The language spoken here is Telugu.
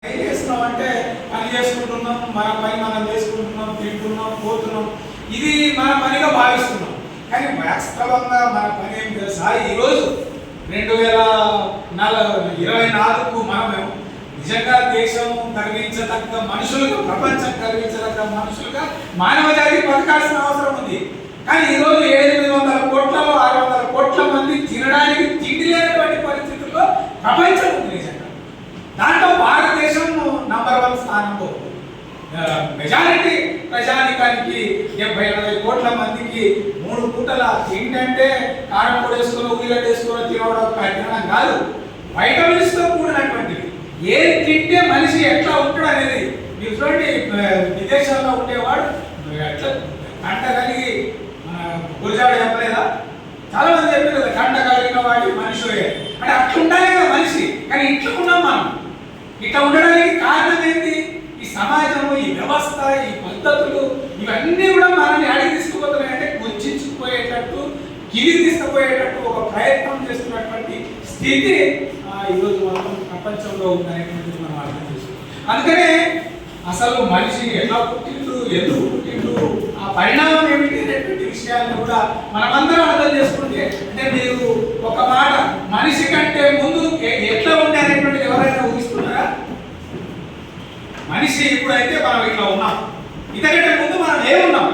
ఏం చేస్తున్నాం అంటే పని చేసుకుంటున్నాం, మన పని మనం చేసుకుంటున్నాం, తింటున్నాం, పోతున్నాం, ఇది మన పనిగా భావిస్తున్నాం. కానీ వాస్తవంగా మన పని ఏం తెలుసా? ఈరోజు 2024కు మనం నిజంగా దేశం గర్వించదగ్గ మనుషులుగా, ప్రపంచం గర్వించదగ్గ మనుషులుగా మానవ జాతి బతకాల్సిన అవసరం ఉంది. కానీ ఈరోజు 700 కోట్లలో 600 కోట్ల మంది తినడానికి తిండి లేనటువంటి పరిస్థితుల్లో ప్రపంచం ఉంది. నిజంగా దాంట్లో భారతదేశం నంబర్ 1 స్థానంలో. మెజారిటీ ప్రజానికానికి 70-80 కోట్ల మందికి 3 పూటల తిండి కారం పొడి వేసుకుని, ఉల్లిగడ్డ వేసుకుని తినడం కాదు, వైటమిన్స్ తో కూడినటువంటిది. ఏం తింటే మనిషి ఎట్లా ఉంటాడు అనేది మీరు చూడండి. విదేశాల్లో ఉండేవాడు ఎట్లా కంట కలిగి, గురిజాడ చెప్పలేదా? చాలా మంది చెప్పారు కదా, కంట కలిగిన వాడి మనిషి అంటే అట్లా ఉండాలి కదా మనిషి. కానీ ఇట్లా ఉన్నాం మనం. ఇట్లా ఉండడానికి కారణం ఏంటి? ఈ సమాజము, ఈ వ్యవస్థ, ఈ పద్ధతులు, ఇవన్నీ కూడా మనల్ని అడిగి తీసుకుపోతున్నాయంటే కొంచెంచుకుపోయేటట్టు, కిలి తీసుకుపోయేటట్టు ఒక ప్రయత్నం చేస్తున్నటువంటి స్థితి ఈరోజు మనం ప్రపంచంలో ఉందనేటువంటిది మనం అర్థం చేసుకోవాలి. అందుకనే అసలు మనిషి ఎలా పుట్టిండు, ఎందుకు పుట్టిండు, ఆ పరిణామం ఏమిటి అనేటువంటి విషయాన్ని కూడా మనమందరం అర్థం చేసుకుంటే, అంటే మీరు ఒక మాట మనిషి కంటే ముందు ఎట్లా ఉండే అనేటువంటిది ఎవరైనా ఊహిస్తున్నారా? మనిషి ఇప్పుడైతే మనం ఇట్లా ఉన్నాం, ఇంతకంటే ముందు మనం ఏమున్నాం?